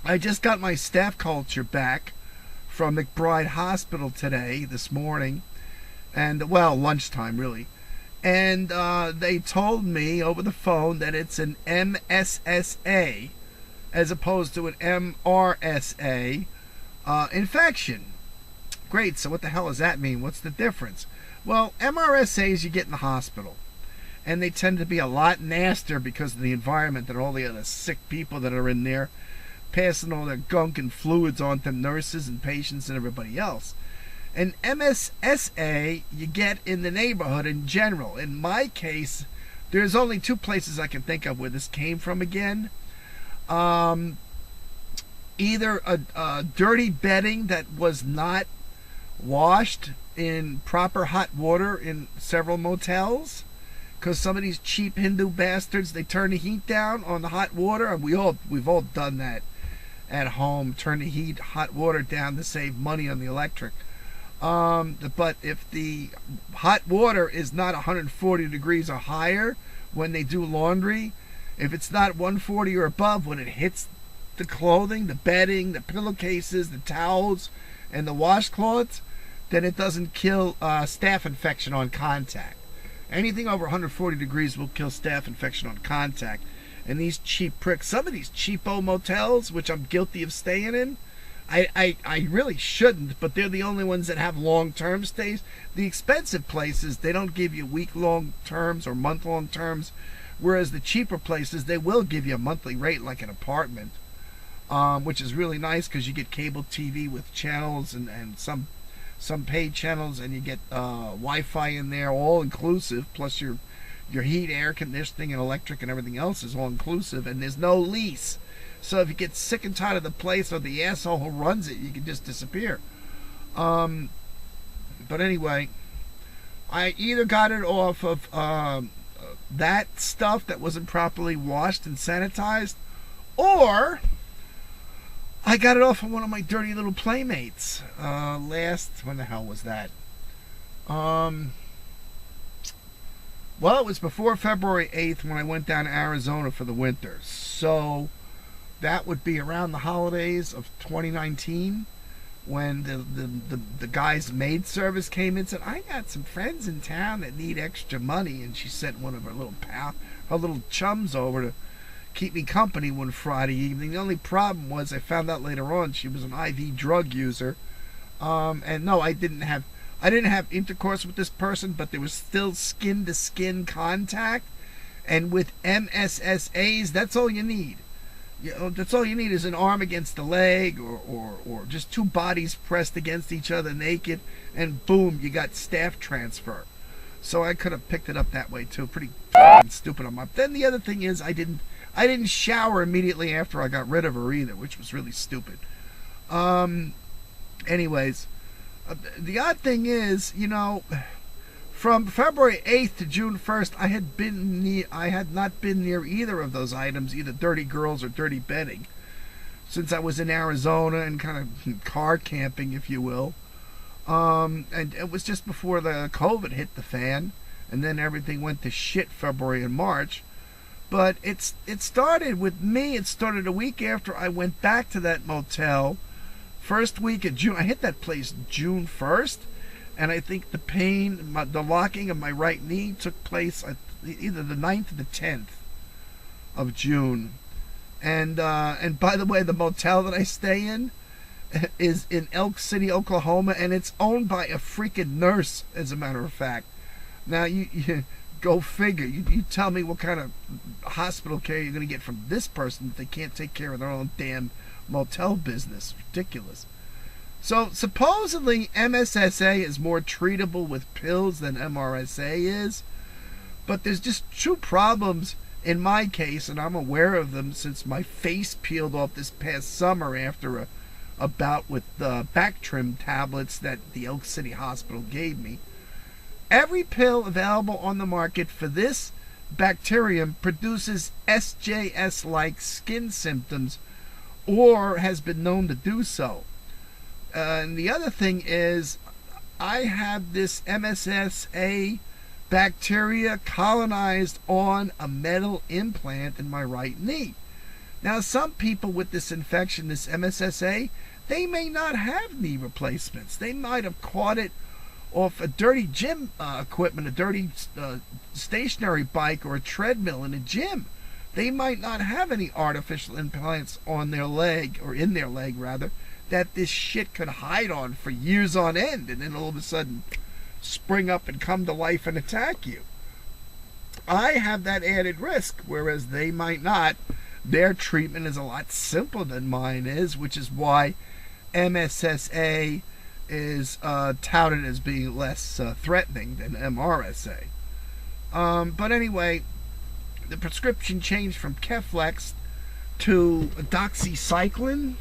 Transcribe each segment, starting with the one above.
I just got my staph culture back from McBride Hospital this morning, and well, lunchtime really. And they told me over the phone that it's an MSSA as opposed to an MRSA infection. Great, so what the hell does that mean? What's the difference? Well, MRSAs you get in the hospital, and they tend to be a lot nastier because of the environment and all the other sick people that are in there, passing all their gunk and fluids on to nurses and patients and everybody else. And MSSA you get in the neighborhood in general. In my case, there's only two places I can think of where this came from again. Either a dirty bedding that was not washed in proper hot water in several motels, because some of these cheap Hindu bastards, they turn the heat down on the hot water, and we've all done that at home, turn the hot water down to save money on the electric. But if the hot water is not 140 degrees or higher when they do laundry, if it's not 140 or above when it hits the clothing, the bedding, the pillowcases, the towels, and the washcloths, then it doesn't kill staph infection on contact. Anything over 140 degrees will kill staph infection on contact. And these cheap pricks, some of these cheapo motels, which I'm guilty of staying in, I really shouldn't, but they're the only ones that have long-term stays. The expensive places, they don't give you week-long terms or month-long terms, whereas the cheaper places, they will give you a monthly rate like an apartment, which is really nice because you get cable TV with channels and some paid channels, and you get Wi-Fi in there, all inclusive, plus your heat, air conditioning, and electric and everything else is all inclusive, and there's no lease. So if you get sick and tired of the place or the asshole who runs it, you can just disappear. But anyway, I either got it off of that stuff that wasn't properly washed and sanitized, or I got it off of one of my dirty little playmates. When the hell was that? Well, it was before February 8th when I went down to Arizona for the winter. So that would be around the holidays of 2019 when the guy's maid service came in and said, I got some friends in town that need extra money, and she sent one of her little chums over to keep me company one Friday evening. The only problem was I found out later on she was an IV drug user. And no, I didn't have intercourse with this person, but there was still skin to skin contact. And with MSSAs, that's all you need. That's all you need is an arm against a leg, or just two bodies pressed against each other naked, and boom, you got staph transfer. So I could have picked it up that way too. Pretty stupid on my. Then the other thing is I didn't shower immediately after I got rid of her either, which was really stupid. Anyways, the odd thing is, from February 8th to June 1st, I had not been near either of those items, either dirty girls or dirty bedding, since I was in Arizona and kind of car camping, if you will. And it was just before the COVID hit the fan, and then everything went to shit February and March. But it started with me. It started a week after I went back to that motel. First week of June, I hit that place June 1st. And I think the pain, the locking of my right knee took place either the 9th or the 10th of June. And by the way, the motel that I stay in is in Elk City, Oklahoma, and it's owned by a freaking nurse, as a matter of fact. Now, you go figure. You tell me what kind of hospital care you're going to get from this person if they can't take care of their own damn motel business. Ridiculous. So supposedly MSSA is more treatable with pills than MRSA is, but there's just two problems in my case, and I'm aware of them since my face peeled off this past summer after a bout with the back trim tablets that the Elk City Hospital gave me. Every pill available on the market for this bacterium produces SJS-like skin symptoms, or has been known to do so. And the other thing is, I have this MSSA bacteria colonized on a metal implant in my right knee. Now, some people with this infection, this MSSA, they may not have knee replacements. They might have caught it off a dirty gym equipment, a dirty stationary bike or a treadmill in a gym. They might not have any artificial implants on their leg, or in their leg rather, that this shit could hide on for years on end, and then all of a sudden spring up and come to life and attack you. I have that added risk, whereas they might not. Their treatment is a lot simpler than mine is, which is why MSSA is touted as being less threatening than MRSA. But anyway, the prescription changed from Keflex to doxycycline,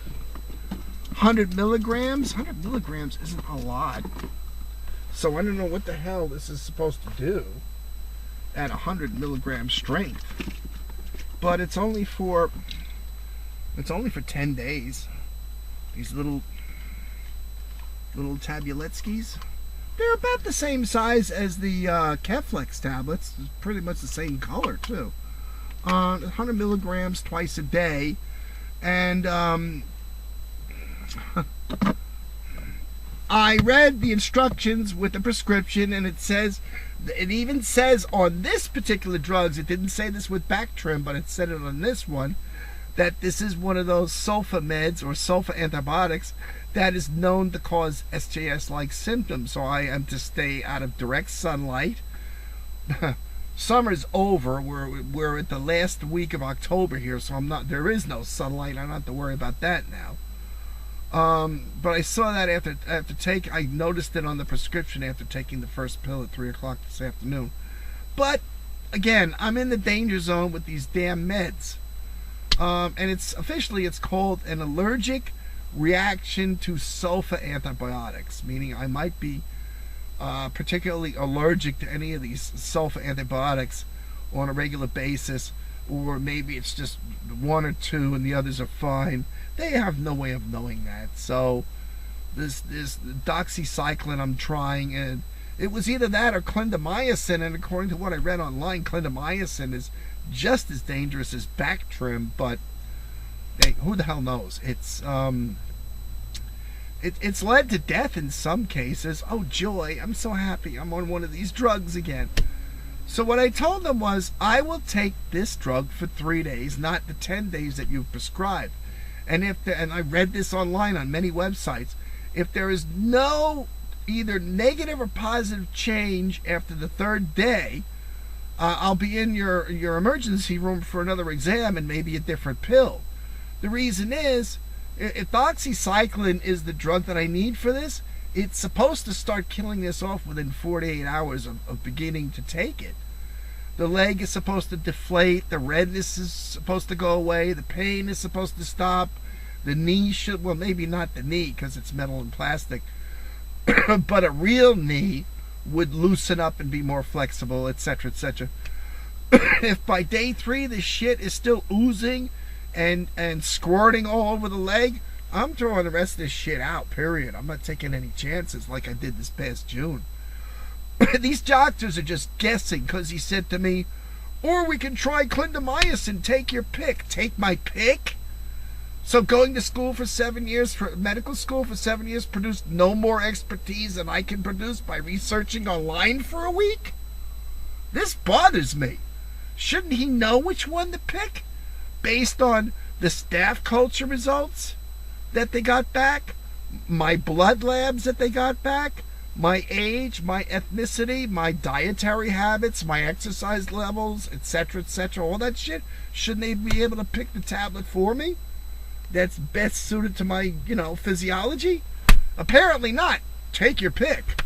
100 milligrams. 100 milligrams isn't a lot. So I don't know what the hell this is supposed to do at 100 milligram strength. But it's only for 10 days. These little tabletskis. They're about the same size as the Keflex tablets. It's pretty much the same color too. 100 milligrams twice a day, and I read the instructions with the prescription, and it even says on this particular drugs, it didn't say this with Bactrim, but it said it on this one, that this is one of those sulfa meds or sulfa antibiotics that is known to cause SJS-like symptoms. So I am to stay out of direct sunlight. Summer's over. We're at the last week of October here, so there is no sunlight. I don't have to worry about that now. But I saw that I noticed it on the prescription after taking the first pill at 3 o'clock this afternoon. But again, I'm in the danger zone with these damn meds. And it's called an allergic reaction to sulfa antibiotics, meaning I might be particularly allergic to any of these sulfa antibiotics on a regular basis, or maybe it's just one or two and the others are fine. They have no way of knowing that. So this doxycycline I'm trying, and it was either that or clindamycin, and according to what I read online, clindamycin is just as dangerous as Bactrim, but hey, who the hell knows? It's led to death in some cases. Oh joy, I'm so happy I'm on one of these drugs again. So what I told them was, I will take this drug for 3 days, not the 10 days that you've prescribed. And I read this online on many websites, if there is no either negative or positive change after the 3rd day, I'll be in your emergency room for another exam and maybe a different pill. The reason is, if doxycycline is the drug that I need for this, it's supposed to start killing this off within 48 hours of beginning to take it. The leg is supposed to deflate, the redness is supposed to go away, the pain is supposed to stop, the knee should, well, maybe not the knee because it's metal and plastic, but a real knee would loosen up and be more flexible, etc., etc. If by day 3 the shit is still oozing and squirting all over the leg, I'm throwing the rest of this shit out, period. I'm not taking any chances like I did this past June. These doctors are just guessing, because he said to me, or we can try clindamycin, take your pick. Take my pick? So going to school for 7 years, for medical school for 7 years, produced no more expertise than I can produce by researching online for a week? This bothers me. Shouldn't he know which one to pick? Based on the Staph culture results that they got back, my blood labs that they got back, my age, my ethnicity, my dietary habits, my exercise levels, etc., all that shit? Shouldn't they be able to pick the tablet for me that's best suited to my, physiology? Apparently not. Take your pick.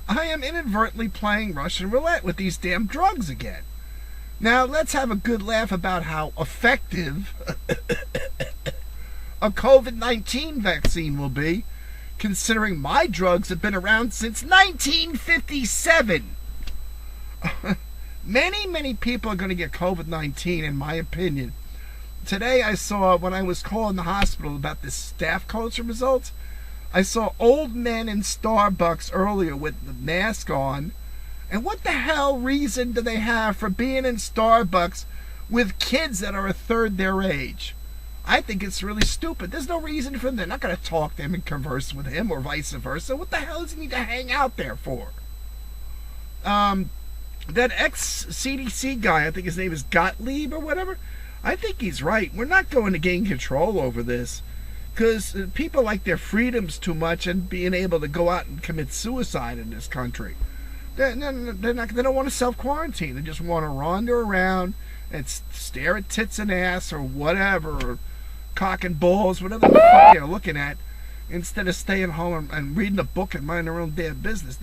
I am inadvertently playing Russian roulette with these damn drugs again. Now, let's have a good laugh about how effective a COVID-19 vaccine will be, considering my drugs have been around since 1957. Many people are going to get COVID-19, in my opinion. Today I saw, when I was calling the hospital about this Staph culture results, I saw old men in Starbucks earlier with the mask on. And what the hell reason do they have for being in Starbucks with kids that are a third their age. I think it's really stupid. There's no reason for them. They're not going to talk to him and converse with him or vice versa. What the hell does he need to hang out there for? That ex-CDC guy, I think his name is Gottlieb or whatever, I think he's right. We're not going to gain control over this because people like their freedoms too much and being able to go out and commit suicide in this country. They don't want to self-quarantine. They just want to wander around and stare at tits and ass or whatever, or cock and balls, whatever the fuck they're looking at, instead of staying home and reading a book and minding their own damn business.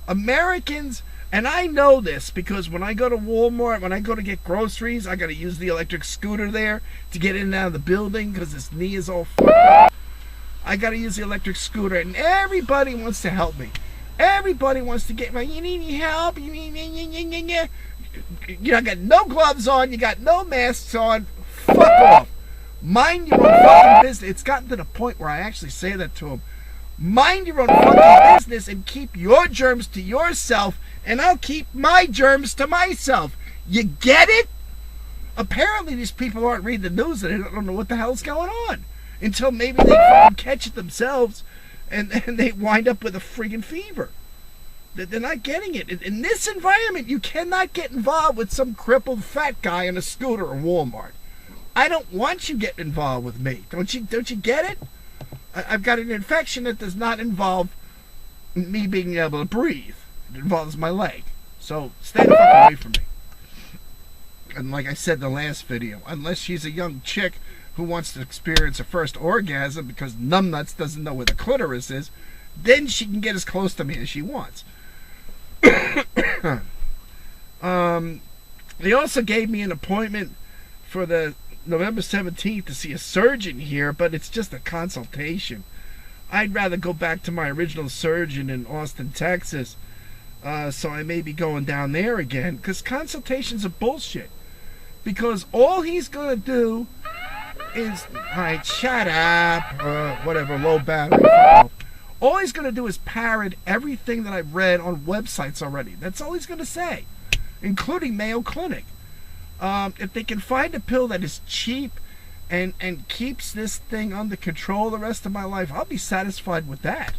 Americans, and I know this because when I go to Walmart, when I go to get groceries, I got to use the electric scooter there to get in and out of the building because this knee is all fucked up. I got to use the electric scooter, and everybody wants to help me. Everybody wants to get my, you need any help? You got no gloves on, you got no masks on. Fuck off. Mind your own fucking business. It's gotten to the point where I actually say that to them. Mind your own fucking business and keep your germs to yourself, and I'll keep my germs to myself. You get it? Apparently these people aren't reading the news and they don't know what the hell's going on until maybe they fucking catch it themselves and they wind up with a friggin' fever. They're not getting it. In this environment, you cannot get involved with some crippled fat guy on a scooter in Walmart. I don't want you getting involved with me. Don't you get it? I've got an infection that does not involve me being able to breathe. It involves my leg. So stay the fuck away from me. And like I said in the last video, unless she's a young chick who wants to experience her first orgasm because numbnuts doesn't know where the clitoris is, then she can get as close to me as she wants. They also gave me an appointment for the November 17th to see a surgeon here, but it's just a consultation. I'd rather go back to my original surgeon in Austin, Texas, so I may be going down there again, because consultations are bullshit. Because all he's going to do is, alright, shut up, whatever, low battery. All he's going to do is parrot everything that I've read on websites already. That's all he's going to say, including Mayo Clinic. If they can find a pill that is cheap and keeps this thing under control the rest of my life, I'll be satisfied with that.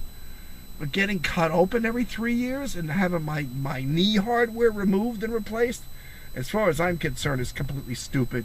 But getting cut open every 3 years and having my knee hardware removed and replaced, as far as I'm concerned, is completely stupid.